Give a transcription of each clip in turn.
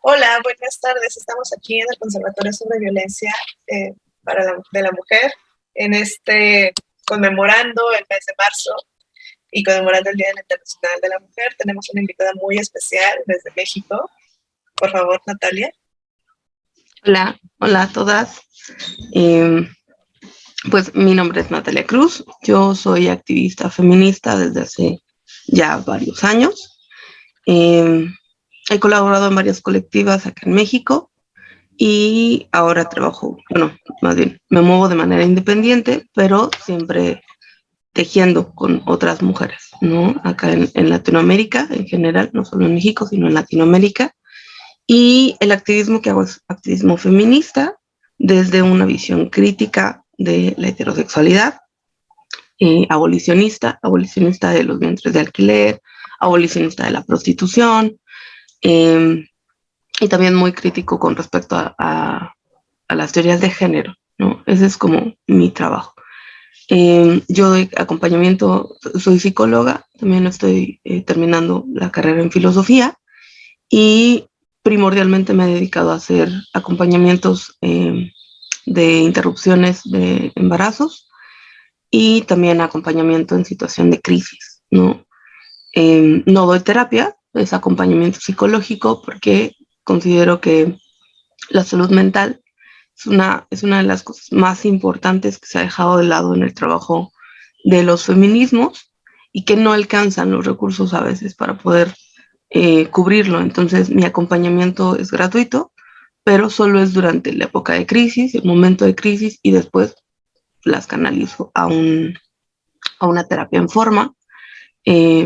Hola, buenas tardes. Estamos aquí en el Conservatorio sobre Violencia de la Mujer, en conmemorando el mes de marzo y conmemorando el Día Internacional de la Mujer. Tenemos una invitada muy especial desde México. Por favor, Natalia. Hola, hola a todas. Eh, pues mi nombre es Natalia Cruz. Yo soy activista feminista desde hace ya varios años. Eh, He colaborado en varias colectivas acá en México y ahora trabajo, bueno, más bien, me muevo de manera independiente, pero siempre tejiendo con otras mujeres, ¿no? Acá en Latinoamérica en general, no solo en México, sino en Latinoamérica. Y el activismo que hago es activismo feminista desde una visión crítica de la heterosexualidad, abolicionista de los vientres de alquiler, abolicionista de la prostitución, eh, y también muy crítico con respecto a las teorías de género, ¿no? Ese es como mi trabajo. Yo doy acompañamiento, soy psicóloga, también estoy terminando la carrera en filosofía y primordialmente me he dedicado a hacer acompañamientos de interrupciones de embarazos y también acompañamiento en situación de crisis, ¿no? No doy terapia, es acompañamiento psicológico porque considero que la salud mental es una de las cosas más importantes que se ha dejado de lado en el trabajo de los feminismos y que no alcanzan los recursos a veces para poder cubrirlo. Entonces, mi acompañamiento es gratuito, pero solo es durante la época de crisis, el momento de crisis, y después las canalizo a una terapia en forma,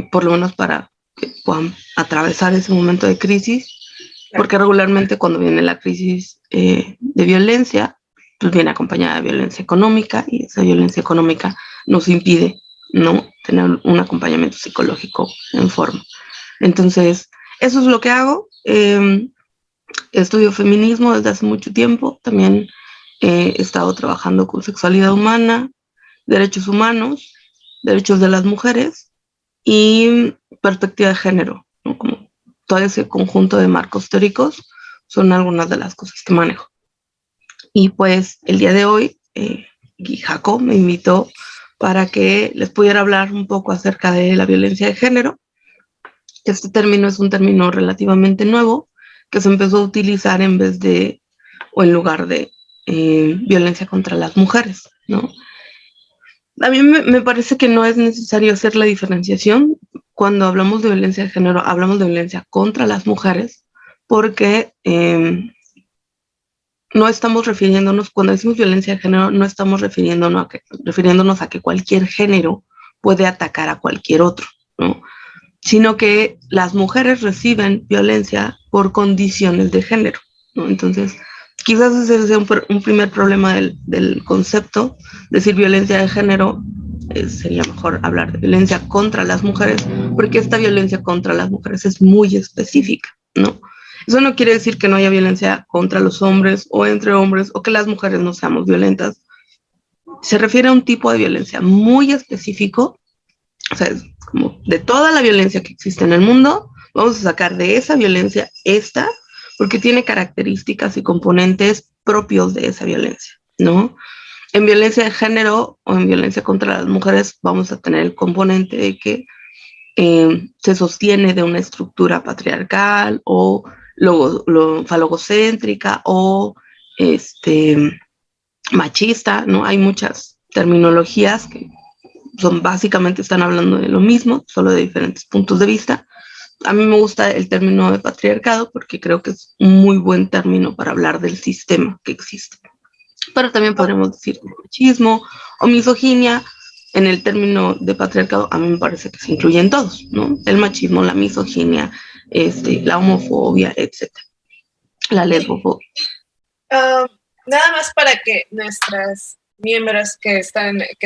por lo menos para que puedan atravesar ese momento de crisis, porque regularmente cuando viene la crisis de violencia, pues viene acompañada de violencia económica y esa violencia económica nos impide no tener un acompañamiento psicológico en forma. Entonces, eso es lo que hago. Estudio feminismo desde hace mucho tiempo. También he estado trabajando con sexualidad humana, derechos humanos, derechos de las mujeres y perspectiva de género, ¿no? Como todo ese conjunto de marcos teóricos son algunas de las cosas que manejo. Y pues el día de hoy, Jaco me invitó para que les pudiera hablar un poco acerca de la violencia de género. Este término es un término relativamente nuevo que se empezó a utilizar en vez de o en lugar de violencia contra las mujeres, ¿no? A mí me parece que no es necesario hacer la diferenciación. Cuando hablamos de violencia de género, hablamos de violencia contra las mujeres, porque no estamos refiriéndonos, cuando decimos violencia de género, no estamos refiriéndonos a que cualquier género puede atacar a cualquier otro, ¿no? Sino que las mujeres reciben violencia por condiciones de género, ¿no? Entonces, quizás ese sea un primer problema del concepto. Decir violencia de género sería mejor hablar de violencia contra las mujeres, porque esta violencia contra las mujeres es muy específica, ¿no? Eso no quiere decir que no haya violencia contra los hombres o entre hombres o que las mujeres no seamos violentas. Se refiere a un tipo de violencia muy específico, o sea, es como de toda la violencia que existe en el mundo, vamos a sacar de esa violencia esta, porque tiene características y componentes propios de esa violencia, ¿no? En violencia de género o en violencia contra las mujeres vamos a tener el componente de que se sostiene de una estructura patriarcal o falogocéntrica o machista, ¿no? Hay muchas terminologías que son básicamente están hablando de lo mismo, solo de diferentes puntos de vista. A mí me gusta el término de patriarcado porque creo que es un muy buen término para hablar del sistema que existe. Pero también podremos decir machismo o misoginia. En el término de patriarcado a mí me parece que se incluyen todos, ¿no? El machismo, la misoginia, la homofobia, etcétera, la lesbofobia. Nada más para que nuestras miembros que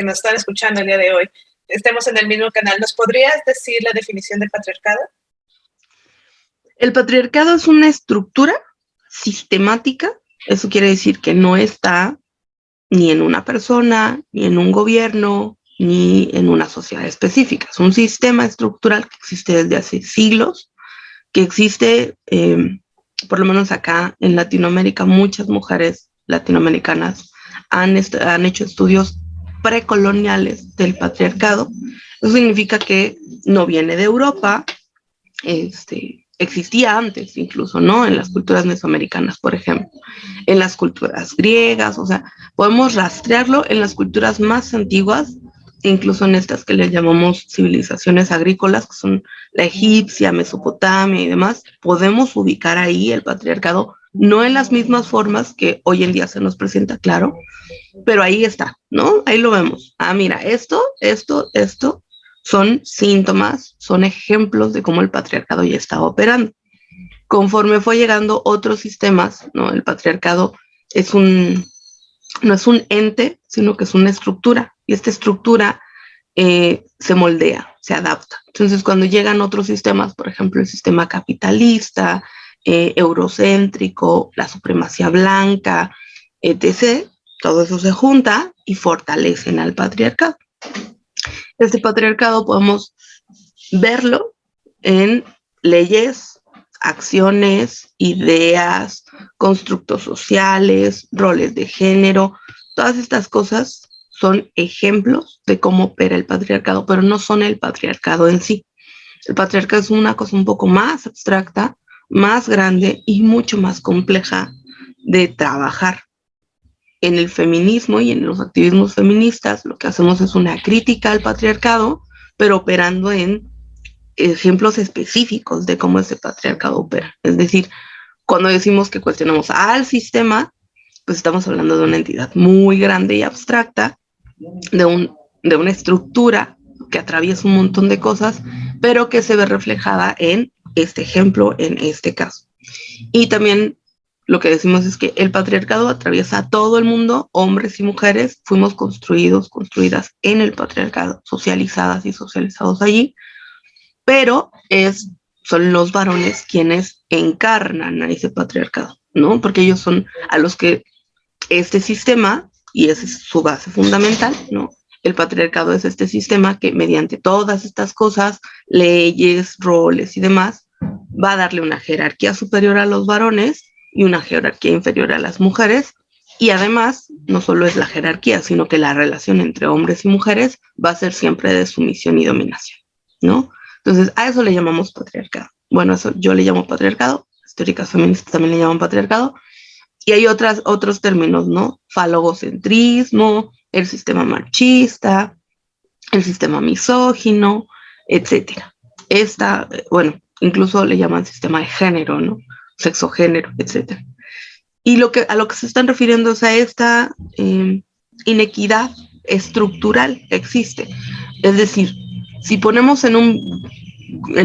nos están escuchando el día de hoy estemos en el mismo canal, ¿nos podrías decir la definición de patriarcado? El patriarcado es una estructura sistemática. Eso quiere decir que no está ni en una persona, ni en un gobierno, ni en una sociedad específica. Es un sistema estructural que existe desde hace siglos, que existe por lo menos acá en Latinoamérica, muchas mujeres latinoamericanas han hecho estudios precoloniales del patriarcado. Eso significa que no viene de Europa, existía antes incluso, ¿no? En las culturas mesoamericanas, por ejemplo, en las culturas griegas, o sea, podemos rastrearlo en las culturas más antiguas, incluso en estas que les llamamos civilizaciones agrícolas, que son la egipcia, Mesopotamia y demás, podemos ubicar ahí el patriarcado, no en las mismas formas que hoy en día se nos presenta, claro, pero ahí está, ¿no? Ahí lo vemos. Ah, mira, esto son síntomas, son ejemplos de cómo el patriarcado ya estaba operando. Conforme fue llegando otros sistemas, ¿no? El patriarcado no es un ente, sino que es una estructura, y esta estructura se moldea, se adapta. Entonces, cuando llegan otros sistemas, por ejemplo, el sistema capitalista, eurocéntrico, la supremacía blanca, etc., todo eso se junta y fortalecen al patriarcado. Este patriarcado podemos verlo en leyes, acciones, ideas, constructos sociales, roles de género. Todas estas cosas son ejemplos de cómo opera el patriarcado, pero no son el patriarcado en sí. El patriarcado es una cosa un poco más abstracta, más grande y mucho más compleja de trabajar. En el feminismo y en los activismos feministas, lo que hacemos es una crítica al patriarcado, pero operando en ejemplos específicos de cómo ese patriarcado opera. Es decir, cuando decimos que cuestionamos al sistema, pues estamos hablando de una entidad muy grande y abstracta, de una estructura que atraviesa un montón de cosas, pero que se ve reflejada en este ejemplo, en este caso. Y también lo que decimos es que el patriarcado atraviesa a todo el mundo, hombres y mujeres, fuimos construidas en el patriarcado, socializadas y socializados allí, pero son los varones quienes encarnan a ese patriarcado, ¿no? Porque ellos son a los que este sistema, y esa es su base fundamental, ¿no? El patriarcado es este sistema que mediante todas estas cosas, leyes, roles y demás, va a darle una jerarquía superior a los varones y una jerarquía inferior a las mujeres. Y además, no solo es la jerarquía, sino que la relación entre hombres y mujeres va a ser siempre de sumisión y dominación, ¿no? Entonces, a eso le llamamos patriarcado. Bueno, eso yo le llamo patriarcado, las teóricas feministas también le llaman patriarcado, y hay otros términos, ¿no? Falogocentrismo, el sistema machista, el sistema misógino, etcétera. Bueno, incluso le llaman sistema de género, ¿no? Sexogénero, etcétera. Y a lo que se están refiriendo es a esta inequidad estructural que existe. Es decir, si ponemos en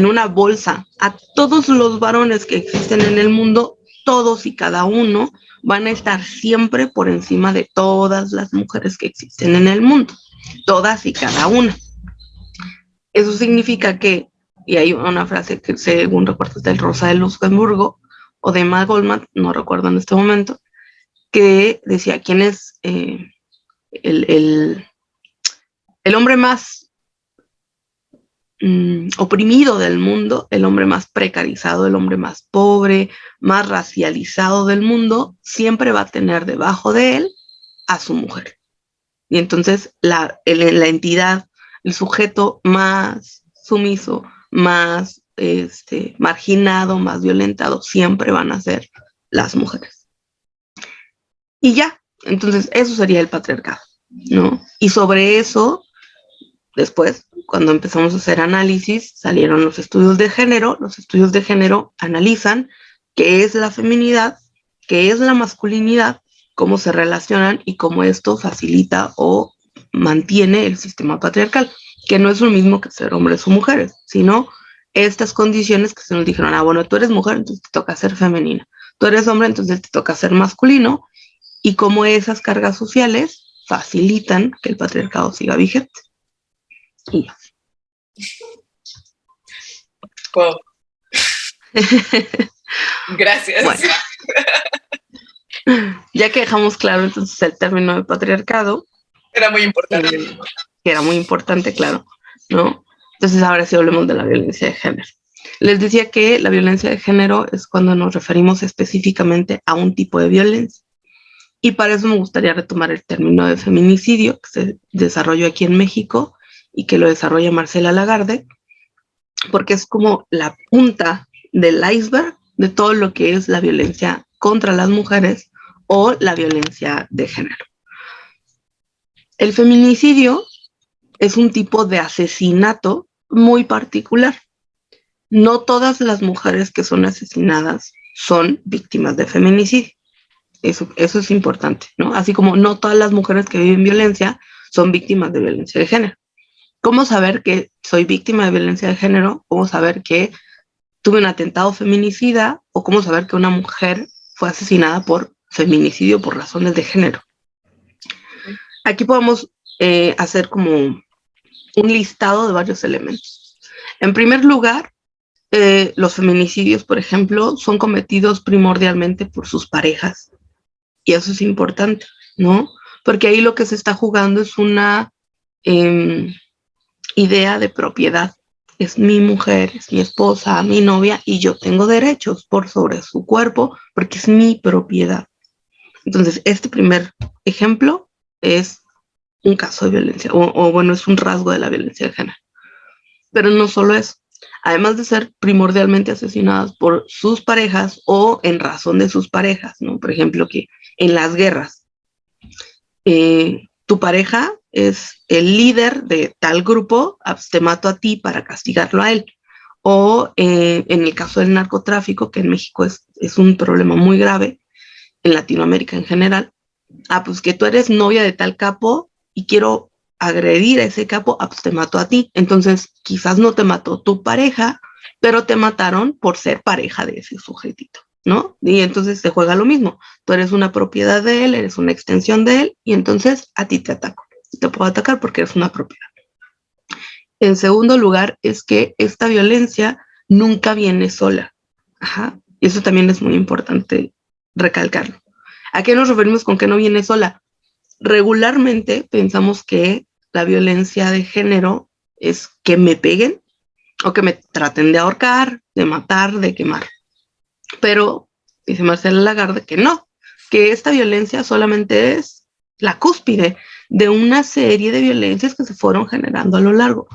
una bolsa a todos los varones que existen en el mundo, todos y cada uno van a estar siempre por encima de todas las mujeres que existen en el mundo, todas y cada una. Eso significa que, y hay una frase que según recuerdo del Rosa de Luxemburgo o de Emma Goldman, no recuerdo en este momento, que decía, ¿quién es el hombre más oprimido del mundo, el hombre más precarizado, el hombre más pobre, más racializado del mundo, siempre va a tener debajo de él a su mujer? Y entonces la entidad, el sujeto más sumiso, más marginado, más violentado, siempre van a ser las mujeres. Y ya, entonces eso sería el patriarcado, ¿no? Y sobre eso, después, cuando empezamos a hacer análisis, salieron los estudios de género. Los estudios de género analizan qué es la feminidad, qué es la masculinidad, cómo se relacionan y cómo esto facilita o mantiene el sistema patriarcal, que no es lo mismo que ser hombres o mujeres, sino estas condiciones que se nos dijeron, bueno, tú eres mujer, entonces te toca ser femenina, tú eres hombre, entonces te toca ser masculino, y cómo esas cargas sociales facilitan que el patriarcado siga vigente. Y ya. Wow. Gracias. Bueno, ya que dejamos claro entonces el término de patriarcado, era muy importante. Que era muy importante, claro, ¿no? Entonces ahora sí hablemos de la violencia de género. Les decía que la violencia de género es cuando nos referimos específicamente a un tipo de violencia. Y para eso me gustaría retomar el término de feminicidio que se desarrolló aquí en México y que lo desarrolla Marcela Lagarde, porque es como la punta del iceberg de todo lo que es la violencia contra las mujeres o la violencia de género. El feminicidio es un tipo de asesinato muy particular. No todas las mujeres que son asesinadas son víctimas de feminicidio. Eso es importante, ¿no? Así como no todas las mujeres que viven violencia son víctimas de violencia de género. ¿Cómo saber que soy víctima de violencia de género? ¿Cómo saber que tuve un atentado feminicida? ¿O cómo saber que una mujer fue asesinada por feminicidio por razones de género? Aquí podemos hacer como un listado de varios elementos. En primer lugar, los feminicidios, por ejemplo, son cometidos primordialmente por sus parejas. Y eso es importante, ¿no? Porque ahí lo que se está jugando es una idea de propiedad. Es mi mujer, es mi esposa, mi novia, y yo tengo derechos por sobre su cuerpo porque es mi propiedad. Entonces, este primer ejemplo es un caso de violencia, o bueno, es un rasgo de la violencia de género. Pero no solo eso. Además de ser primordialmente asesinadas por sus parejas o en razón de sus parejas, ¿no? Por ejemplo, que en las guerras, tu pareja es el líder de tal grupo, te mato a ti para castigarlo a él. O en el caso del narcotráfico, que en México es un problema muy grave, en Latinoamérica en general, pues que tú eres novia de tal capo y quiero agredir a ese capo, pues te mato a ti. Entonces, quizás no te mató tu pareja, pero te mataron por ser pareja de ese sujetito, ¿no? Y entonces se juega lo mismo. Tú eres una propiedad de él, eres una extensión de él, y entonces a ti te ataco. Te puedo atacar porque eres una propiedad. En segundo lugar, es que esta violencia nunca viene sola. Ajá. Y eso también es muy importante recalcarlo. ¿A qué nos referimos con que no viene sola? Regularmente pensamos que la violencia de género es que me peguen o que me traten de ahorcar, de matar, de quemar. Pero dice Marcela Lagarde que no, que esta violencia solamente es la cúspide de una serie de violencias que se fueron generando a lo largo.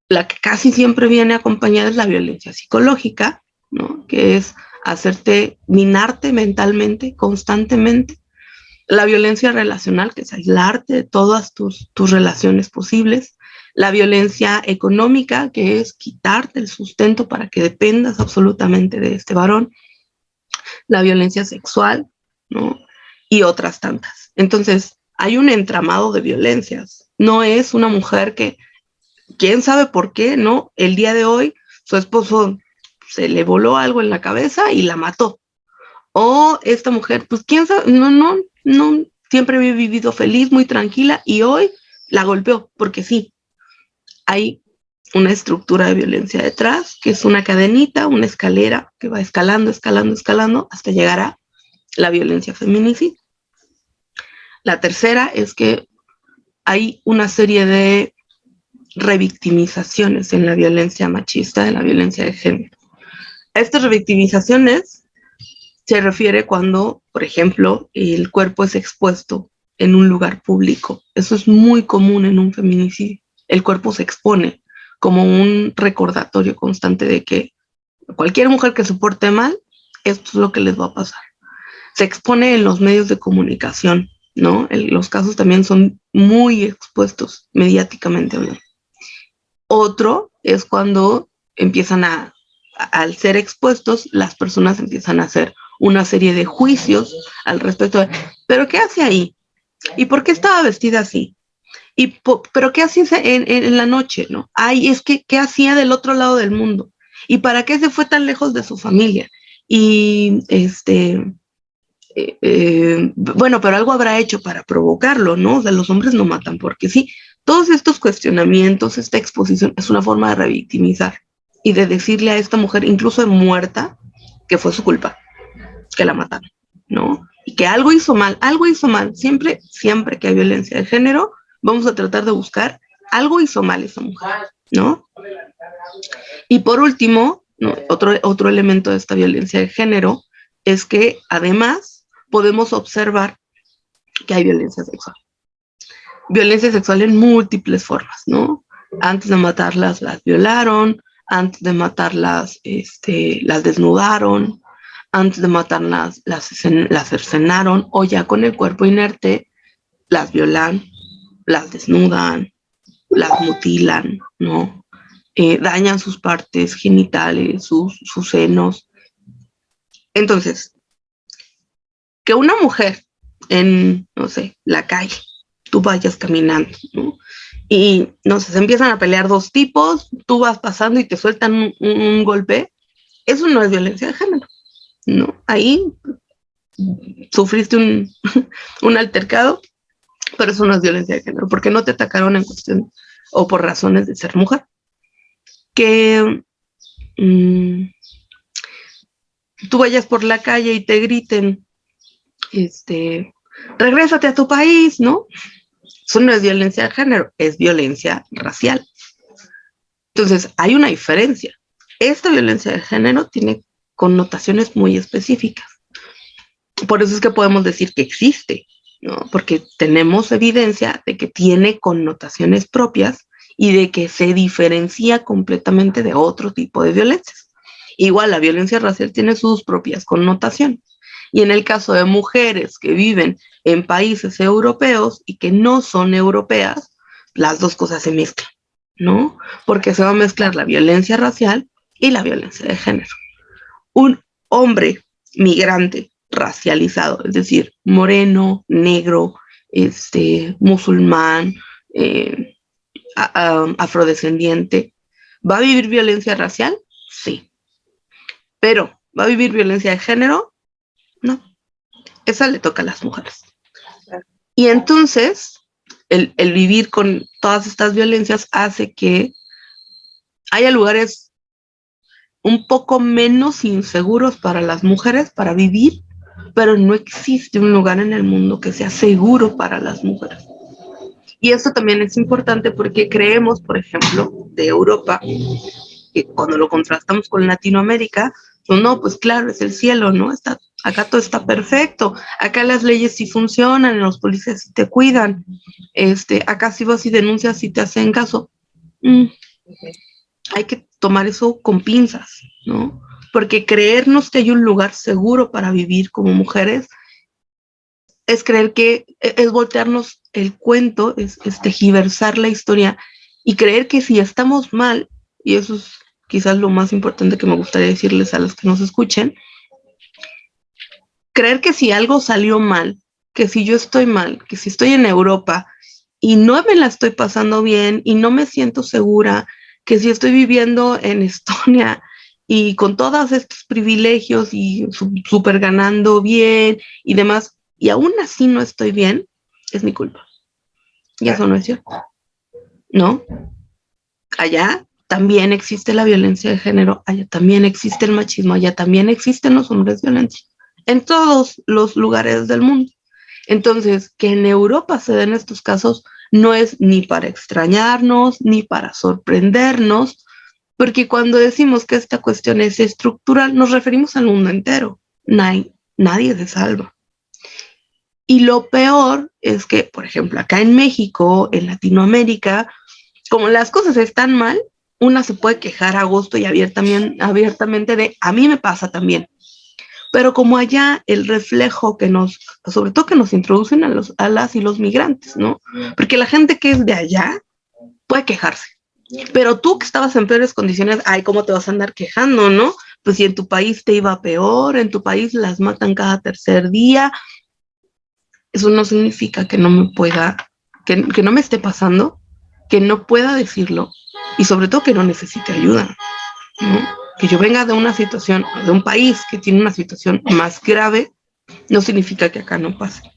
La que casi siempre viene acompañada es la violencia psicológica, ¿no? Que es hacerte, minarte mentalmente, constantemente. La violencia relacional, que es aislarte de todas tus relaciones posibles. La violencia económica, que es quitarte el sustento para que dependas absolutamente de este varón. La violencia sexual, ¿no? Y otras tantas. Entonces, hay un entramado de violencias. No es una mujer que, quién sabe por qué, ¿no? El día de hoy, su esposo se le voló algo en la cabeza y la mató. O esta mujer, pues quién sabe, no, siempre había vivido feliz, muy tranquila, y hoy la golpeó, porque sí, hay una estructura de violencia detrás, que es una cadenita, una escalera que va escalando, escalando, escalando, hasta llegar a la violencia feminicida. La tercera es que hay una serie de revictimizaciones en la violencia machista, en la violencia de género. Estas revictimizaciones se refiere cuando, por ejemplo, el cuerpo es expuesto en un lugar público. Eso es muy común en un feminicidio. El cuerpo se expone como un recordatorio constante de que cualquier mujer que se porte mal, esto es lo que les va a pasar. Se expone en los medios de comunicación, ¿no? Los casos también son muy expuestos mediáticamente hablando. Otro es cuando empiezan al ser expuestos, las personas empiezan a hacer una serie de juicios al respecto de, ¿pero qué hace ahí? ¿Y por qué estaba vestida así? ¿Pero qué hacía en la noche? ¿No? Ay, es que, ¿qué hacía del otro lado del mundo? ¿Y para qué se fue tan lejos de su familia? Y bueno, pero algo habrá hecho para provocarlo, ¿no? O sea, los hombres no matan porque sí. Todos estos cuestionamientos, esta exposición, es una forma de revictimizar y de decirle a esta mujer, incluso muerta, que fue su culpa, que la mataron, ¿no? Y que algo hizo mal, algo hizo mal. Siempre que hay violencia de género, vamos a tratar de buscar algo hizo mal esa mujer, ¿no? Y por último, ¿no? Otro elemento de esta violencia de género es que además podemos observar que hay violencia sexual. Violencia sexual en múltiples formas, ¿no? Antes de matarlas, las violaron, antes de matarlas, las desnudaron, antes de matarlas, las cercenaron, o ya con el cuerpo inerte, las violan, las desnudan, las mutilan, ¿no? Dañan sus partes genitales, sus senos. Entonces, que una mujer en, no sé, la calle, tú vayas caminando, ¿no? Y, no sé, se empiezan a pelear dos tipos, tú vas pasando y te sueltan un golpe, eso no es violencia de género, ¿no? Ahí sufriste un altercado, pero eso no es violencia de género, porque no te atacaron en cuestión o por razones de ser mujer. Que tú vayas por la calle y te griten, regrésate a tu país, ¿no? Eso no es violencia de género, es violencia racial. Entonces, hay una diferencia. Esta violencia de género tiene connotaciones muy específicas. Por eso es que podemos decir que existe, ¿no? Porque tenemos evidencia de que tiene connotaciones propias y de que se diferencia completamente de otro tipo de violencias. Igual la violencia racial tiene sus propias connotaciones. Y en el caso de mujeres que viven en países europeos y que no son europeas, las dos cosas se mezclan, ¿no? Porque se va a mezclar la violencia racial y la violencia de género. Un hombre migrante racializado, es decir, moreno, negro, musulmán, afrodescendiente, ¿va a vivir violencia racial? Sí. Pero, ¿va a vivir violencia de género? No. Esa le toca a las mujeres. Y entonces, el vivir con todas estas violencias hace que haya lugares un poco menos inseguros para las mujeres para vivir, pero no existe un lugar en el mundo que sea seguro para las mujeres. Y esto también es importante porque creemos, por ejemplo, de Europa, que cuando lo contrastamos con Latinoamérica, pues no, pues claro, es el cielo, ¿no? Acá todo está perfecto, acá las leyes sí funcionan, los policías sí te cuidan, acá si vas y denuncias sí te hacen caso. Hay que tomar eso con pinzas, ¿no? Porque creernos que hay un lugar seguro para vivir como mujeres es creer que es voltearnos el cuento, es tergiversar la historia y creer que si estamos mal, y eso es quizás lo más importante que me gustaría decirles a los que nos escuchen, creer que si algo salió mal, que si yo estoy mal, que si estoy en Europa y no me la estoy pasando bien y no me siento segura, que si estoy viviendo en Estonia y con todos estos privilegios y súper ganando bien y demás, y aún así no estoy bien, es mi culpa. Y eso no es cierto, ¿no? Allá también existe la violencia de género, allá también existe el machismo, allá también existen los hombres violentos, en todos los lugares del mundo. Entonces, que en Europa se den estos casos no es ni para extrañarnos, ni para sorprendernos, porque cuando decimos que esta cuestión es estructural, nos referimos al mundo entero. Nadie se salva. Y lo peor es que, por ejemplo, acá en México, en Latinoamérica, como las cosas están mal, una se puede quejar a gusto y abiertamente de, a mí me pasa también. Pero como allá el reflejo sobre todo que nos introducen a las y los migrantes, ¿no? Porque la gente que es de allá puede quejarse. Pero tú que estabas en peores condiciones, ay, ¿cómo te vas a andar quejando, no? Pues si en tu país te iba peor, en tu país las matan cada tercer día, eso no significa que no me pueda, que no me esté pasando, que no pueda decirlo y sobre todo que no necesite ayuda, ¿no? Que yo venga de una situación, de un país que tiene una situación más grave, no significa que acá no pase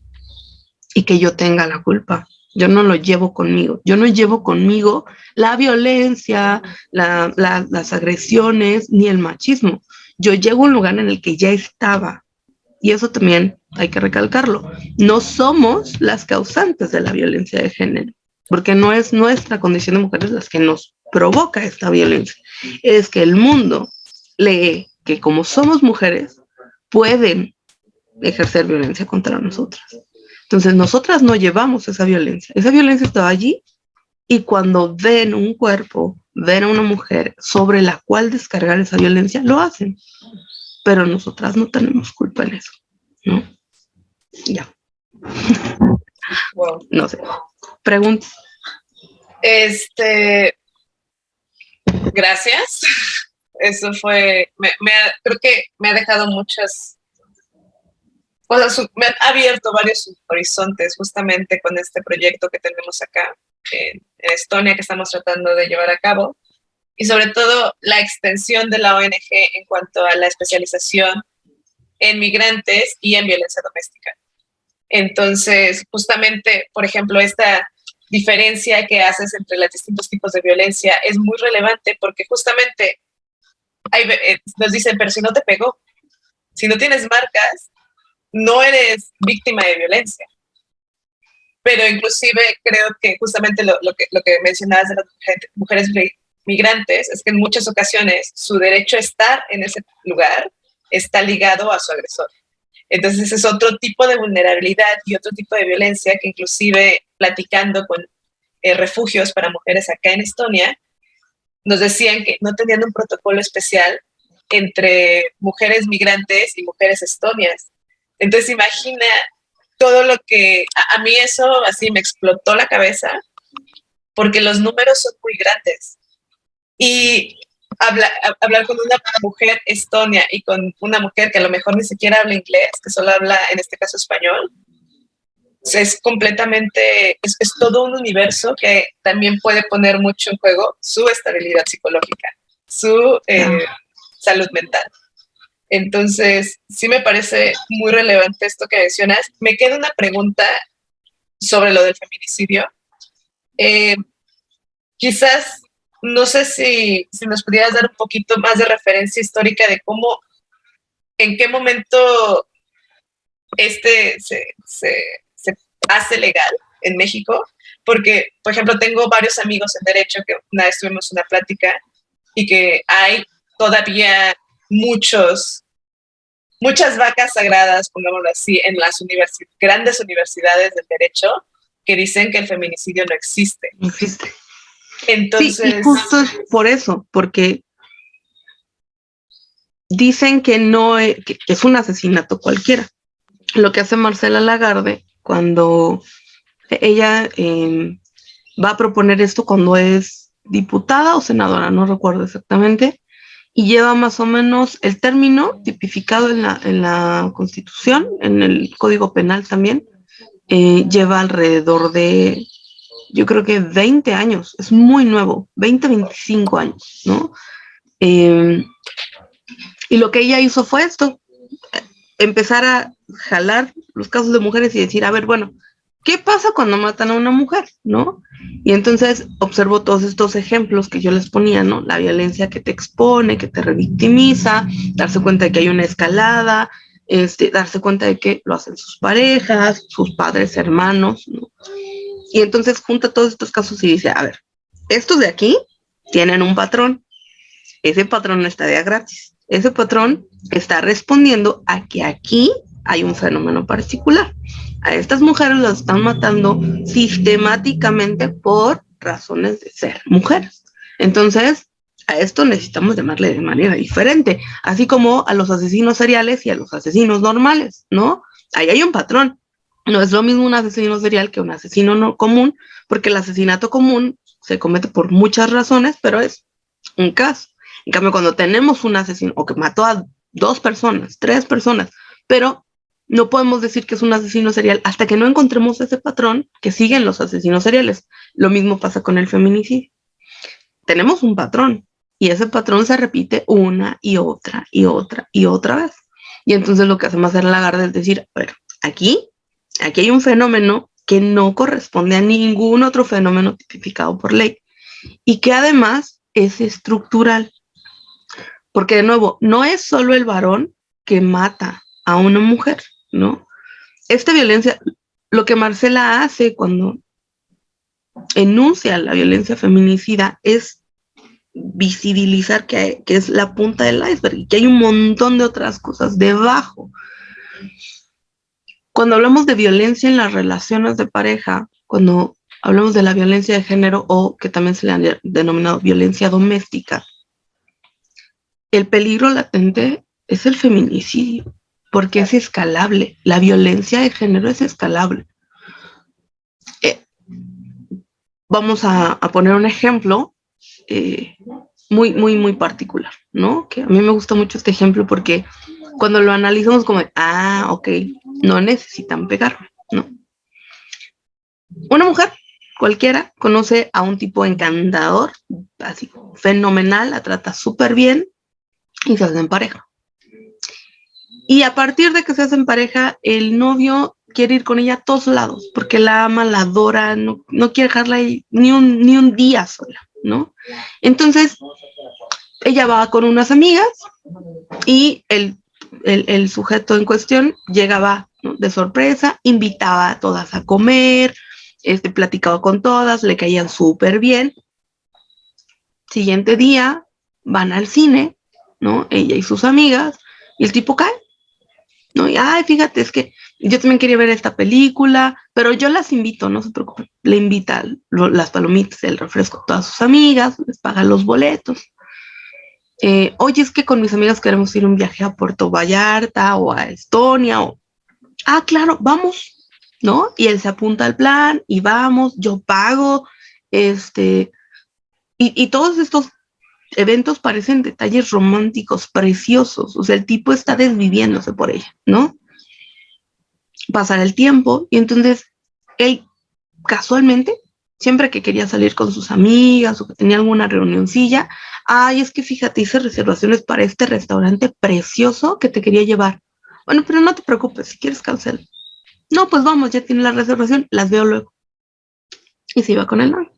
y que yo tenga la culpa. Yo no lo llevo conmigo. Yo no llevo conmigo la violencia, las agresiones, ni el machismo. Yo llego a un lugar en el que ya estaba. Y eso también hay que recalcarlo. No somos las causantes de la violencia de género, porque no es nuestra condición de mujeres las que nos provoca esta violencia. Es que el mundo lee que como somos mujeres, pueden ejercer violencia contra nosotras. Entonces, nosotras no llevamos esa violencia. Esa violencia estaba allí y cuando ven un cuerpo, ven a una mujer sobre la cual descargar esa violencia, lo hacen. Pero nosotras no tenemos culpa en eso, ¿no? Ya. Wow. No sé. Preguntas. Gracias. Eso fue, creo que me ha dejado muchas cosas, me ha abierto varios horizontes justamente con este proyecto que tenemos acá en Estonia que estamos tratando de llevar a cabo, y sobre todo la extensión de la ONG en cuanto a la especialización en migrantes y en violencia doméstica. Entonces, justamente, por ejemplo, esta diferencia que haces entre los distintos tipos de violencia es muy relevante porque justamente nos dicen, pero si no te pegó, si no tienes marcas, no eres víctima de violencia. Pero inclusive creo que justamente lo que mencionabas de las mujeres migrantes es que en muchas ocasiones su derecho a estar en ese lugar está ligado a su agresor. Entonces ese es otro tipo de vulnerabilidad y otro tipo de violencia que inclusive platicando con refugios para mujeres acá en Estonia, nos decían que no tenían un protocolo especial entre mujeres migrantes y mujeres estonias. Entonces imagina todo lo que a mí eso así me explotó la cabeza porque los números son muy grandes. Y hablar con una mujer estonia y con una mujer que a lo mejor ni siquiera habla inglés, que solo habla en este caso español, es completamente, es todo un universo que también puede poner mucho en juego su estabilidad psicológica, su salud mental. Entonces, sí me parece muy relevante esto que mencionas. Me queda una pregunta sobre lo del feminicidio. Quizás, no sé si nos pudieras dar un poquito más de referencia histórica de cómo, en qué momento se hace legal en México, porque, por ejemplo, tengo varios amigos en derecho que una vez tuvimos una plática y que hay todavía muchas vacas sagradas, pongámoslo así, en las grandes universidades del derecho que dicen que el feminicidio no existe. No existe. Entonces, sí, y justo es por eso, porque dicen que no es, que es un asesinato cualquiera. Lo que hace Marcela Lagarde cuando ella va a proponer esto cuando es diputada o senadora, no recuerdo exactamente, y lleva más o menos el término tipificado en la Constitución, en el Código Penal también, lleva alrededor de, yo creo que 20 años, es muy nuevo, 20, 25 años, ¿no? Y lo que ella hizo fue esto, empezar a jalar los casos de mujeres y decir, a ver, bueno, ¿qué pasa cuando matan a una mujer, no? Y entonces observo todos estos ejemplos que yo les ponía, ¿no? La violencia que te expone, que te revictimiza, darse cuenta de que hay una escalada, darse cuenta de que lo hacen sus parejas, sus padres, hermanos, ¿no? Y entonces junta todos estos casos y dice, a ver, estos de aquí tienen un patrón, ese patrón no está de a gratis, ese patrón está respondiendo a que aquí hay un fenómeno particular. A estas mujeres las están matando sistemáticamente por razones de ser mujeres. Entonces, a esto necesitamos llamarle de manera diferente, así como a los asesinos seriales y a los asesinos normales, ¿no? Ahí hay un patrón. No es lo mismo un asesino serial que un asesino no común, porque el asesinato común se comete por muchas razones, pero es un caso. En cambio, cuando tenemos un asesino o que mató a 2 personas, 3 personas, pero no podemos decir que es un asesino serial hasta que no encontremos ese patrón que siguen los asesinos seriales. Lo mismo pasa con el feminicidio. Tenemos un patrón y ese patrón se repite una y otra y otra y otra vez. Y entonces lo que hace Marcela Lagarde es decir, a ver, aquí hay un fenómeno que no corresponde a ningún otro fenómeno tipificado por ley y que además es estructural. Porque de nuevo, no es solo el varón que mata a una mujer, ¿no? Esta violencia, lo que Marcela hace cuando enuncia la violencia feminicida es visibilizar que es la punta del iceberg y que hay un montón de otras cosas debajo. Cuando hablamos de violencia en las relaciones de pareja, cuando hablamos de la violencia de género o que también se le ha denominado violencia doméstica, el peligro latente es el feminicidio, porque es escalable. La violencia de género es escalable. Vamos a poner un ejemplo muy particular, ¿no? Que a mí me gusta mucho este ejemplo porque cuando lo analizamos como, ok, no necesitan pegarme, ¿no? Una mujer cualquiera conoce a un tipo encantador, así fenomenal, la trata súper bien y se hacen pareja. Y a partir de que se hacen pareja, el novio quiere ir con ella a todos lados porque la ama, la adora, no quiere dejarla ahí ni un día sola, ¿no? Entonces, ella va con unas amigas y el sujeto en cuestión llegaba, ¿no?, de sorpresa, invitaba a todas a comer, platicaba con todas, le caían súper bien. Siguiente día van al cine, ¿no? Ella y sus amigas, y el tipo cae, ¿no? Y, fíjate, es que yo también quería ver esta película, pero yo las invito, no se preocupen. Le invita las palomitas, el refresco a todas sus amigas, les paga los boletos. Oye, es que con mis amigas queremos ir un viaje a Puerto Vallarta o a Estonia. Claro, vamos, ¿no? Y él se apunta al plan y vamos, yo pago, y todos estos eventos parecen detalles románticos preciosos. O sea, el tipo está desviviéndose por ella, ¿no? Pasar el tiempo y entonces él casualmente, siempre que quería salir con sus amigas o que tenía alguna reunioncilla, es que fíjate, hice reservaciones para este restaurante precioso que te quería llevar. Bueno, pero no te preocupes, si quieres cancela. No, pues vamos, ya tiene la reservación, las veo luego. Y se iba con el novio.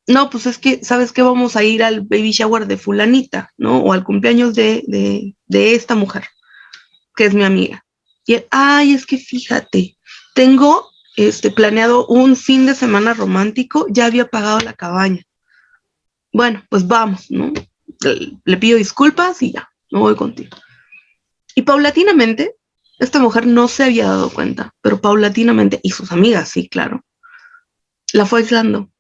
No, pues es que, ¿sabes qué? Vamos a ir al baby shower de fulanita, ¿no? O al cumpleaños de esta mujer, que es mi amiga. Y él, es que fíjate, tengo planeado un fin de semana romántico, ya había pagado la cabaña. Bueno, pues vamos, ¿no? Le pido disculpas y ya, no voy contigo. Y paulatinamente, esta mujer no se había dado cuenta, pero paulatinamente, y sus amigas, sí, claro, la fue aislando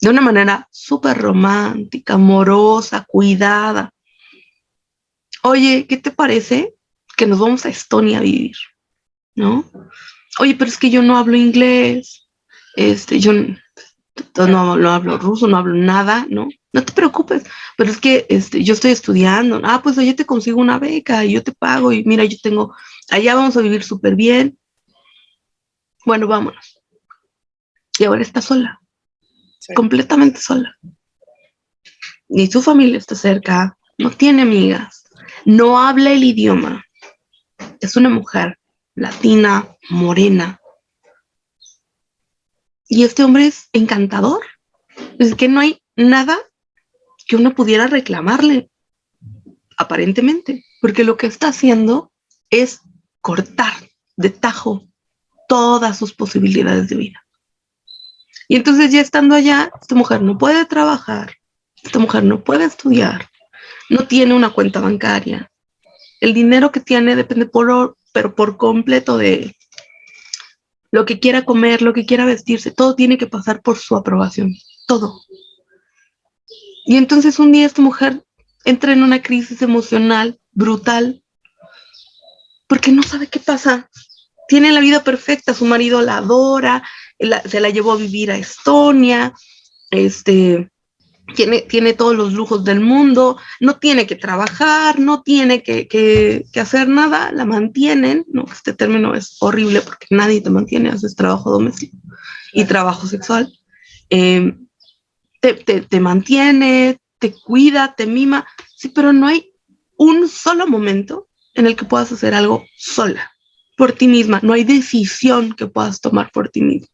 de una manera súper romántica, amorosa, cuidada. Oye, ¿qué te parece que nos vamos a Estonia a vivir? ¿No? Oye, pero es que yo no hablo inglés, yo no hablo ruso, no hablo nada, ¿no? No te preocupes, pero es que yo estoy estudiando. Pues yo te consigo una beca y yo te pago y mira, allá vamos a vivir súper bien. Bueno, vámonos. Y ahora está sola, sí, completamente sola. Ni su familia está cerca, no tiene amigas, no habla el idioma. Es una mujer latina, morena. Y este hombre es encantador. Es que no hay nada que uno pudiera reclamarle, aparentemente, porque lo que está haciendo es cortar de tajo todas sus posibilidades de vida. Y entonces ya estando allá, esta mujer no puede trabajar, esta mujer no puede estudiar, no tiene una cuenta bancaria. El dinero que tiene depende pero por completo de él. Lo que quiera comer, lo que quiera vestirse, todo tiene que pasar por su aprobación, todo. Y entonces un día esta mujer entra en una crisis emocional brutal porque no sabe qué pasa. Tiene la vida perfecta, su marido la adora, se la llevó a vivir a Estonia, tiene todos los lujos del mundo, no tiene que trabajar, no tiene que hacer nada, la mantienen, ¿no? Este término es horrible porque nadie te mantiene, haces trabajo doméstico y trabajo sexual. Te mantiene, te cuida, te mima, sí, pero no hay un solo momento en el que puedas hacer algo sola, por ti misma, no hay decisión que puedas tomar por ti misma.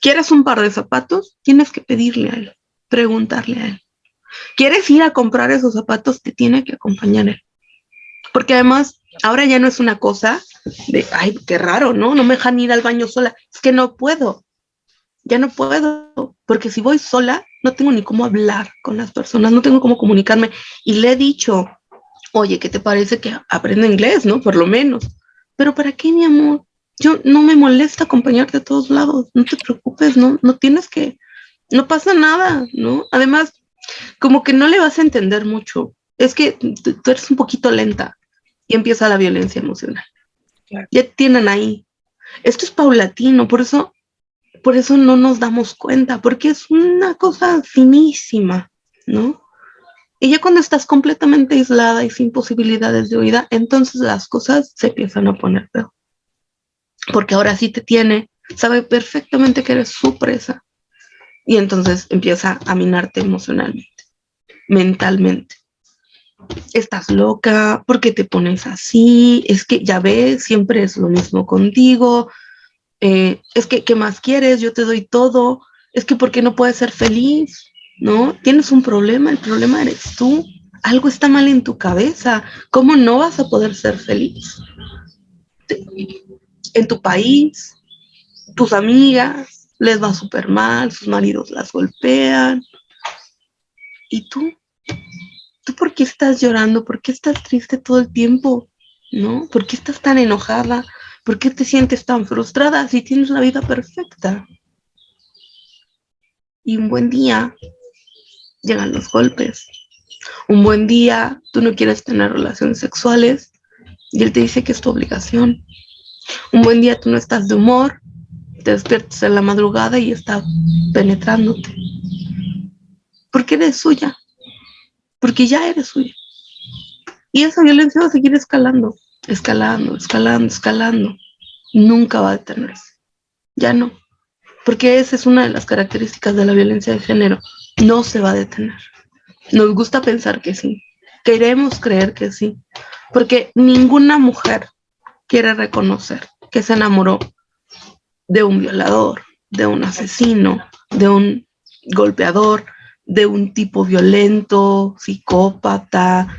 ¿Quieres un par de zapatos? Tienes que pedirle a él, preguntarle a él. ¿Quieres ir a comprar esos zapatos? Te tiene que acompañar él. Porque además, ahora ya no es una cosa de, qué raro, ¿no? No me dejan ir al baño sola. Es que no puedo. ya no puedo, porque si voy sola, no tengo ni cómo hablar con las personas, no tengo cómo comunicarme. Y le he dicho, oye, ¿qué te parece que aprenda inglés, no? Por lo menos. Pero ¿para qué, mi amor? Yo no me molesta acompañarte a todos lados, no te preocupes, no tienes que, no pasa nada, ¿no? Además, como que no le vas a entender mucho. Es que tú eres un poquito lenta y empieza la violencia emocional. Claro. Ya tienen ahí. Esto es paulatino, por eso no nos damos cuenta, porque es una cosa finísima, ¿no? Y ya cuando estás completamente aislada y sin posibilidades de huida, entonces las cosas se empiezan a poner peor. Porque ahora sí te tiene, sabe perfectamente que eres su presa. Y entonces empieza a minarte emocionalmente, mentalmente. Estás loca, ¿por qué te pones así? Es que ya ves, siempre es lo mismo contigo. Es que, ¿qué más quieres? Yo te doy todo. Es que, ¿por qué no puedes ser feliz? ¿No? Tienes un problema, el problema eres tú. Algo está mal en tu cabeza. ¿Cómo no vas a poder ser feliz? En tu país, tus amigas les va súper mal, sus maridos las golpean. ¿Y tú? ¿Tú por qué estás llorando? ¿Por qué estás triste todo el tiempo? ¿No? ¿Por qué estás tan enojada? ¿Por qué te sientes tan frustrada si tienes una vida perfecta? Y un buen día llegan los golpes. Un buen día tú no quieres tener relaciones sexuales y él te dice que es tu obligación. Un buen día tú no estás de humor, te despiertas en la madrugada y está penetrándote. Porque eres suya, porque ya eres suya. Y esa violencia va a seguir escalando, escalando, escalando, escalando. Nunca va a detenerse. Ya no. Porque esa es una de las características de la violencia de género. No se va a detener. Nos gusta pensar que sí. Queremos creer que sí. Porque ninguna mujer quiere reconocer que se enamoró de un violador, de un asesino, de un golpeador, de un tipo violento, psicópata.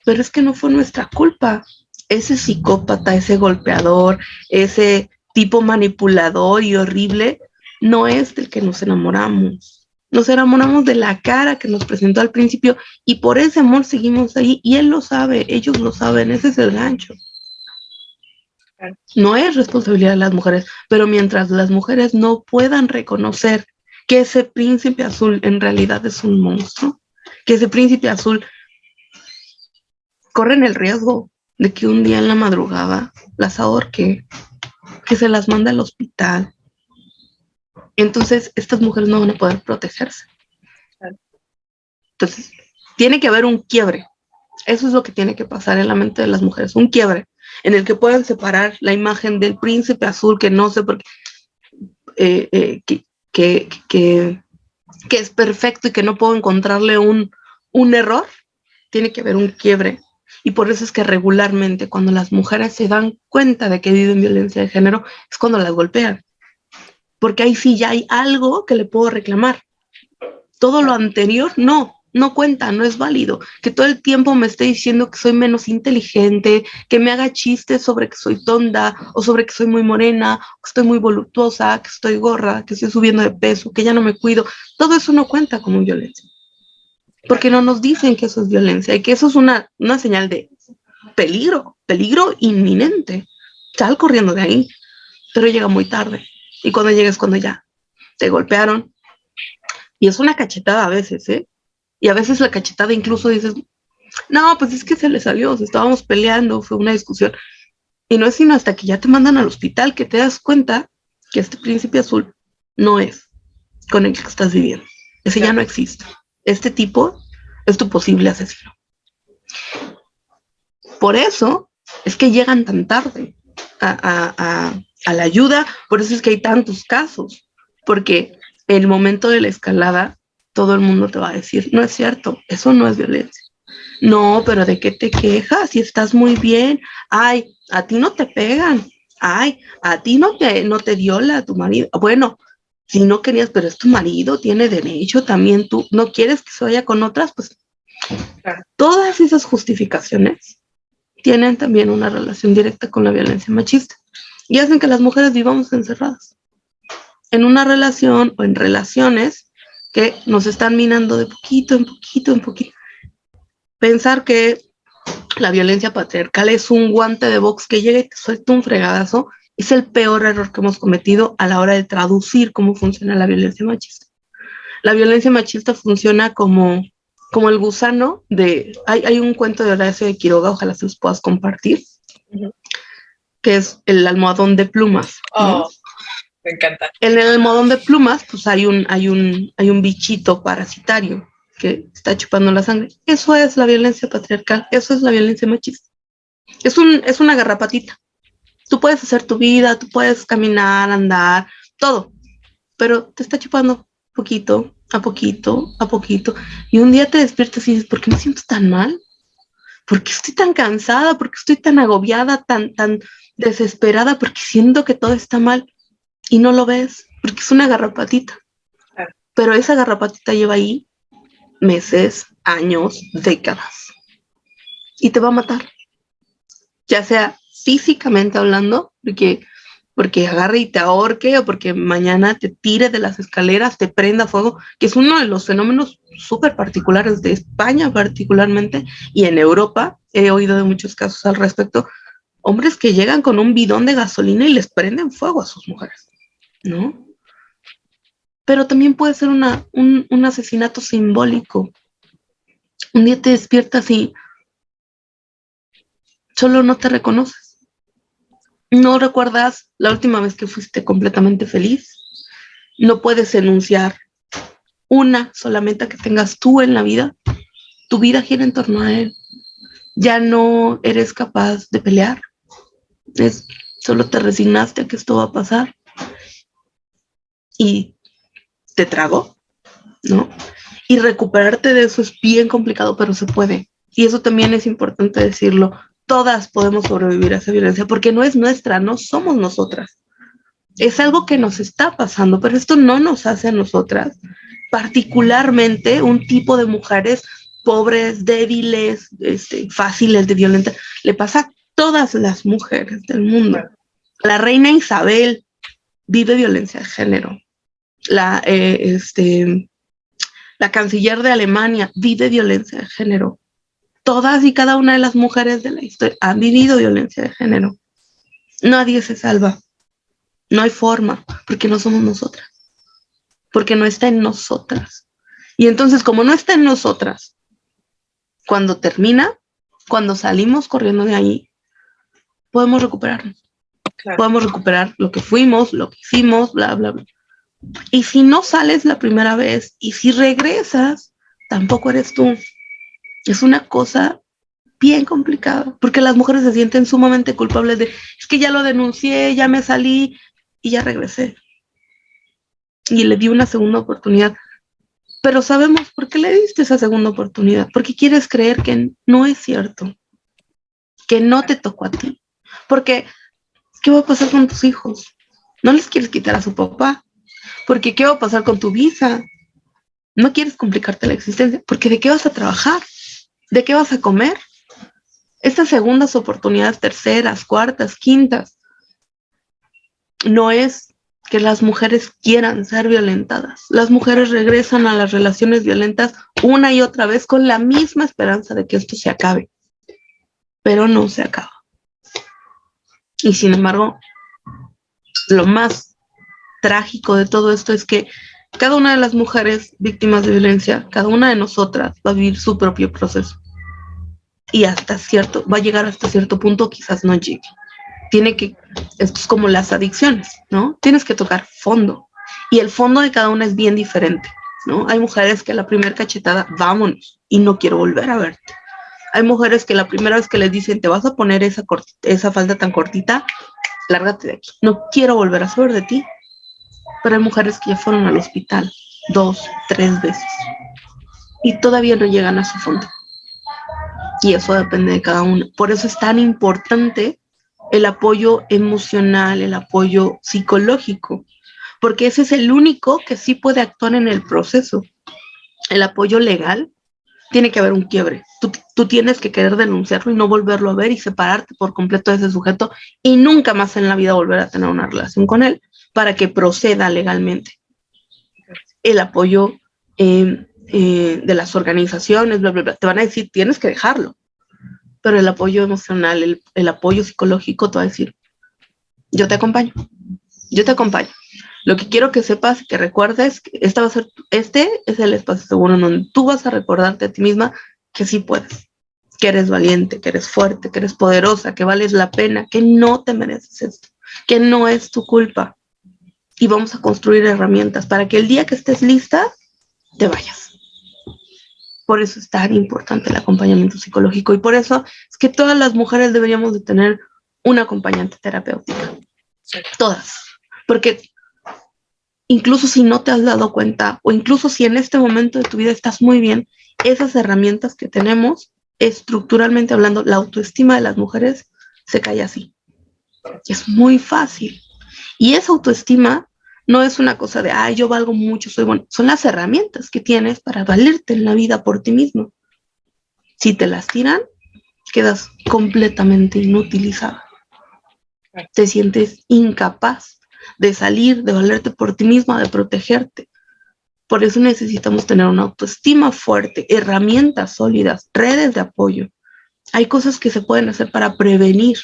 Pero es que no fue nuestra culpa. Ese psicópata, ese golpeador, ese tipo manipulador y horrible, no es del que nos enamoramos. Nos enamoramos de la cara que nos presentó al principio y por ese amor seguimos ahí y él lo sabe, ellos lo saben, ese es el gancho. No es responsabilidad de las mujeres, pero mientras las mujeres no puedan reconocer que ese príncipe azul en realidad es un monstruo, que ese príncipe azul corren el riesgo de que un día en la madrugada las ahorque, que se las mande al hospital. Entonces, estas mujeres no van a poder protegerse. Entonces, tiene que haber un quiebre. Eso es lo que tiene que pasar en la mente de las mujeres, un quiebre en el que puedan separar la imagen del príncipe azul, que no sé por qué, que es perfecto y que no puedo encontrarle un error. Tiene que haber un quiebre. Y por eso es que regularmente cuando las mujeres se dan cuenta de que viven violencia de género, es cuando las golpean. Porque ahí sí ya hay algo que le puedo reclamar. Todo lo anterior no cuenta, no es válido. Que todo el tiempo me esté diciendo que soy menos inteligente, que me haga chistes sobre que soy tonta, o sobre que soy muy morena, que estoy muy voluptuosa, que estoy gorda, que estoy subiendo de peso, que ya no me cuido. Todo eso no cuenta como violencia. Porque no nos dicen que eso es violencia y que eso es una señal de peligro inminente. Sal corriendo de ahí, pero llega muy tarde. Y cuando llegues, cuando ya te golpearon. Y es una cachetada a veces, ¿eh? Y a veces la cachetada incluso dices, no, pues es que se le salió, estábamos peleando, fue una discusión. Y no es sino hasta que ya te mandan al hospital que te das cuenta que este príncipe azul no es con el que estás viviendo. Ese ya no existe. Este tipo es tu posible asesino. Por eso es que llegan tan tarde a la ayuda, por eso es que hay tantos casos, porque en el momento de la escalada todo el mundo te va a decir, no es cierto, eso no es violencia. No, pero ¿de qué te quejas? Si estás muy bien. Ay, a ti no te pegan. Ay, a ti no te viola tu marido. Bueno, si no querías, pero es tu marido, tiene derecho también. Tú no quieres que se vaya con otras, pues todas esas justificaciones tienen también una relación directa con la violencia machista y hacen que las mujeres vivamos encerradas. en una relación o en relaciones que nos están minando de poquito en poquito en poquito. Pensar que la violencia patriarcal es un guante de box que llega y te suelta un fregadazo es el peor error que hemos cometido a la hora de traducir cómo funciona la violencia machista. La violencia machista funciona como el gusano de... Hay un cuento de Horacio de Quiroga, ojalá se los puedas compartir, que es el almohadón de plumas, ¿no? Me encanta. En el almohadón de plumas, pues hay un bichito parasitario que está chupando la sangre. Eso es la violencia patriarcal, eso es la violencia machista. Es una garrapatita. Tú puedes hacer tu vida, tú puedes caminar, andar, todo, pero te está chupando poquito, a poquito, a poquito. Y un día te despiertas y dices, ¿por qué me siento tan mal? ¿Por qué estoy tan cansada? ¿Por qué estoy tan agobiada, tan desesperada? Porque siento que todo está mal y no lo ves, porque es una garrapatita. Pero esa garrapatita lleva ahí meses, años, décadas. Y te va a matar. Ya sea físicamente hablando, porque agarre y te ahorque, o porque mañana te tire de las escaleras, te prenda fuego, que es uno de los fenómenos súper particulares de España particularmente, y en Europa he oído de muchos casos al respecto, hombres que llegan con un bidón de gasolina y les prenden fuego a sus mujeres, ¿no? Pero también puede ser un asesinato simbólico. Un día te despiertas y solo no te reconoces. No recuerdas la última vez que fuiste completamente feliz. No puedes enunciar una sola meta que tengas tú en la vida. Tu vida gira en torno a él. Ya no eres capaz de pelear. Solo te resignaste a que esto va a pasar. Y te tragó, ¿no? Y recuperarte de eso es bien complicado, pero se puede. Y eso también es importante decirlo. Todas podemos sobrevivir a esa violencia porque no es nuestra, no somos nosotras. Es algo que nos está pasando, pero esto no nos hace a nosotras, particularmente un tipo de mujeres pobres, débiles, fáciles de violentar. Le pasa a todas las mujeres del mundo. La reina Isabel vive violencia de género. La canciller de Alemania vive violencia de género. Todas y cada una de las mujeres de la historia han vivido violencia de género. Nadie se salva. No hay forma, porque no somos nosotras. Porque no está en nosotras. Y entonces, como no está en nosotras, cuando termina, cuando salimos corriendo de ahí, podemos recuperarnos. Claro. Podemos recuperar lo que fuimos, lo que hicimos, bla, bla, bla. Y si no sales la primera vez, y si regresas, tampoco eres tú. Es una cosa bien complicada, porque las mujeres se sienten sumamente culpables de, es que ya lo denuncié, ya me salí y ya regresé. Y le di una segunda oportunidad. Pero sabemos por qué le diste esa segunda oportunidad, porque quieres creer que no es cierto, que no te tocó a ti. Porque, ¿qué va a pasar con tus hijos? No les quieres quitar a su papá, porque ¿qué va a pasar con tu visa? No quieres complicarte la existencia, porque ¿de qué vas a trabajar? ¿De qué vas a comer? Estas segundas oportunidades, terceras, cuartas, quintas, no es que las mujeres quieran ser violentadas. Las mujeres regresan a las relaciones violentas una y otra vez con la misma esperanza de que esto se acabe, pero no se acaba. Y sin embargo, lo más trágico de todo esto es que cada una de las mujeres víctimas de violencia, cada una de nosotras va a vivir su propio proceso. Y va a llegar hasta cierto punto, quizás no llegue. Esto es como las adicciones, ¿no? Tienes que tocar fondo. Y el fondo de cada una es bien diferente, ¿no? Hay mujeres que la primera cachetada, vámonos, y no quiero volver a verte. Hay mujeres que la primera vez que les dicen, te vas a poner esa falda tan cortita, lárgate de aquí. No quiero volver a saber de ti. Pero hay mujeres que ya fueron al hospital 2, 3 veces y todavía no llegan a su fondo. Y eso depende de cada uno. Por eso es tan importante el apoyo emocional, el apoyo psicológico, porque ese es el único que sí puede actuar en el proceso. El apoyo legal, tiene que haber un quiebre. Tú tienes que querer denunciarlo y no volverlo a ver y separarte por completo de ese sujeto y nunca más en la vida volver a tener una relación con él para que proceda legalmente. El apoyo de las organizaciones, bla, bla, bla, te van a decir, tienes que dejarlo. Pero el apoyo emocional, el apoyo psicológico te va a decir, yo te acompaño. Lo que quiero que sepas, que recuerdes, que este es el espacio seguro en donde tú vas a recordarte a ti misma que sí puedes, que eres valiente, que eres fuerte, que eres poderosa, que vales la pena, que no te mereces esto, que no es tu culpa. Y vamos a construir herramientas para que el día que estés lista, te vayas. Por eso es tan importante el acompañamiento psicológico y por eso es que todas las mujeres deberíamos de tener un acompañante terapéutica. Sí. Todas. Porque incluso si no te has dado cuenta o incluso si en este momento de tu vida estás muy bien, esas herramientas que tenemos, estructuralmente hablando, la autoestima de las mujeres se cae así. Es muy fácil. Y esa autoestima no es una cosa de, yo valgo mucho, soy bueno. Son las herramientas que tienes para valerte en la vida por ti mismo. Si te las tiran, quedas completamente inutilizada. Te sientes incapaz de salir, de valerte por ti misma, de protegerte. Por eso necesitamos tener una autoestima fuerte, herramientas sólidas, redes de apoyo. Hay cosas que se pueden hacer para prevenir,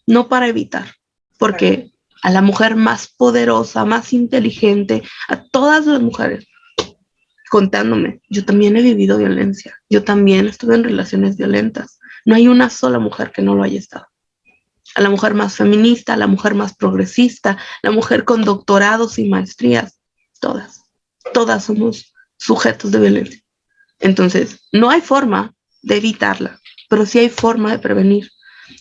no para evitar, porque a la mujer más poderosa, más inteligente, a todas las mujeres, contándome, yo también he vivido violencia, yo también estuve en relaciones violentas, no hay una sola mujer que no lo haya estado. A la mujer más feminista, a la mujer más progresista, la mujer con doctorados y maestrías, todas somos sujetos de violencia. Entonces, no hay forma de evitarla, pero sí hay forma de prevenir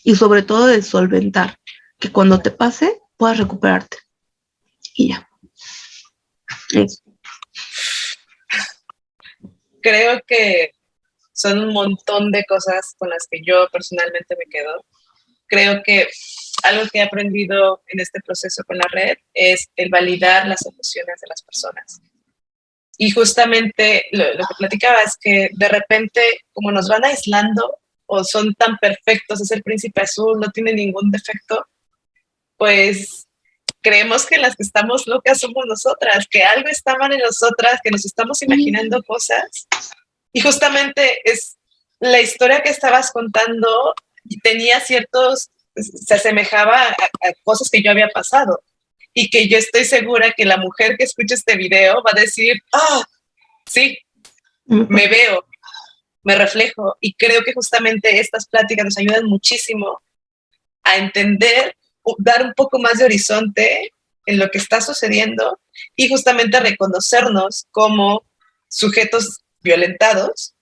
y sobre todo de solventar, que cuando te pase puedas recuperarte. Y ya. Eso. Creo que son un montón de cosas con las que yo personalmente me quedo. Creo que algo que he aprendido en este proceso con la red es el validar las emociones de las personas. Y justamente lo que platicaba es que de repente, como nos van aislando o son tan perfectos, es el príncipe azul, no tiene ningún defecto, pues creemos que las que estamos locas somos nosotras, que algo está mal en nosotras, que nos estamos imaginando cosas. Y justamente es la historia que estabas contando tenía se asemejaba a cosas que yo había pasado. Y que yo estoy segura que la mujer que escuche este video va a decir, sí, me veo, me reflejo. Y creo que justamente estas pláticas nos ayudan muchísimo a entender, dar un poco más de horizonte en lo que está sucediendo y justamente a reconocernos como sujetos violentados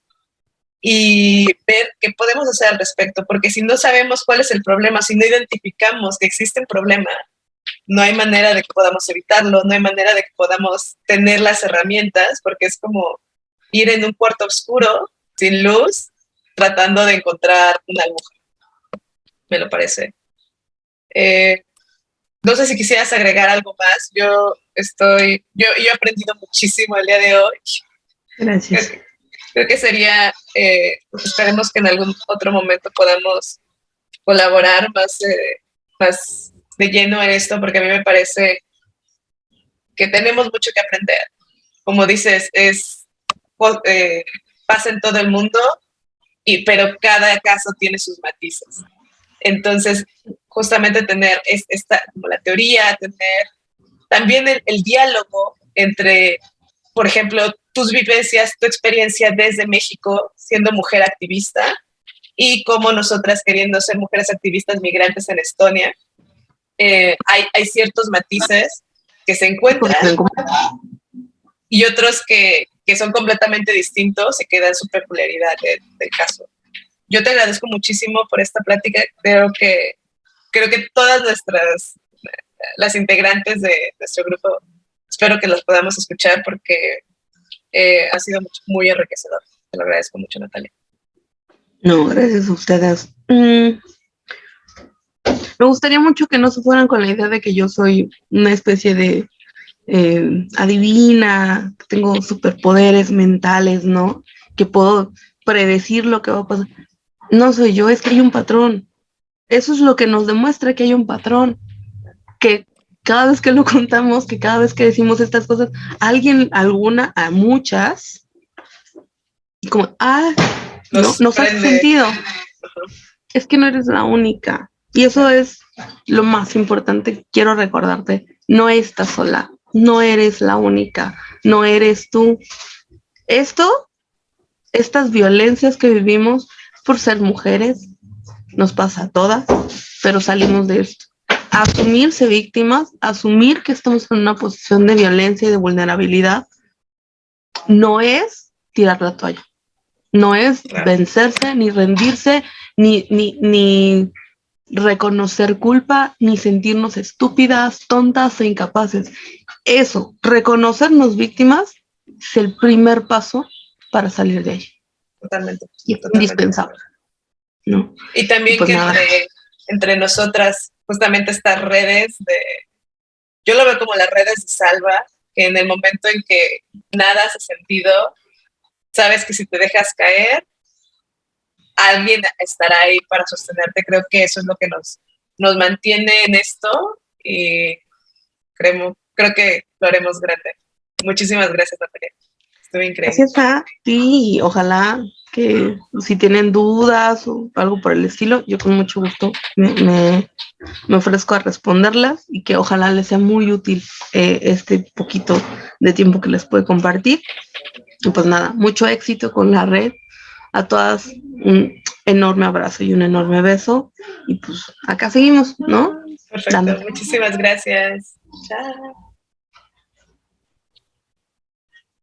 y ver qué podemos hacer al respecto, porque si no sabemos cuál es el problema, si no identificamos que existe un problema, no hay manera de que podamos evitarlo, no hay manera de que podamos tener las herramientas, porque es como ir en un cuarto oscuro, sin luz, tratando de encontrar una aguja. Me lo parece. No sé si quisieras agregar algo más. Yo he aprendido muchísimo el día de hoy. Gracias. Creo que sería, esperemos que en algún otro momento podamos colaborar más de lleno en esto, porque a mí me parece que tenemos mucho que aprender. Como dices, pasa en todo el mundo, pero cada caso tiene sus matices. Entonces, justamente tener como la teoría, tener también el diálogo entre, por ejemplo, tus vivencias, tu experiencia desde México, siendo mujer activista, y como nosotras queriendo ser mujeres activistas migrantes en Estonia, hay ciertos matices que se encuentran y otros que son completamente distintos y que dan su peculiaridad del caso. Yo te agradezco muchísimo por esta plática. Creo que todas las integrantes de nuestro grupo, espero que las podamos escuchar porque ha sido muy enriquecedor. Te lo agradezco mucho, Natalia. No, gracias a ustedes. Me gustaría mucho que no se fueran con la idea de que yo soy una especie de adivina, que tengo superpoderes mentales, ¿no? Que puedo predecir lo que va a pasar. No soy yo, es que hay un patrón. Eso es lo que nos demuestra que hay un patrón. Que cada vez que lo contamos, que cada vez que decimos estas cosas, alguien, alguna, a muchas, como, no, nos hace sentido. Es que no eres la única. Y eso es lo más importante que quiero recordarte. No estás sola, no eres la única, no eres tú. Estas violencias que vivimos por ser mujeres, nos pasa a todas, pero salimos de esto. Asumirse víctimas, asumir que estamos en una posición de violencia y de vulnerabilidad, no es tirar la toalla, no es vencerse, ni rendirse, ni reconocer culpa, ni sentirnos estúpidas, tontas e incapaces. Eso, reconocernos víctimas, es el primer paso para salir de ahí. Totalmente. Y es indispensable, ¿no? Y también pues que entre nosotras, justamente estas redes yo lo veo como las redes de salva, que en el momento en que nada hace sentido, sabes que si te dejas caer, alguien estará ahí para sostenerte. Creo que eso es lo que nos mantiene en esto y creo que lo haremos grande. Muchísimas gracias, Natalia. Estuvo increíble. Gracias a ti y ojalá que si tienen dudas o algo por el estilo, yo con mucho gusto me ofrezco a responderlas y que ojalá les sea muy útil este poquito de tiempo que les puede compartir. Y pues nada, mucho éxito con la red. A todas un enorme abrazo y un enorme beso. Y pues acá seguimos, ¿no? Perfecto, muchísimas gracias. Chao.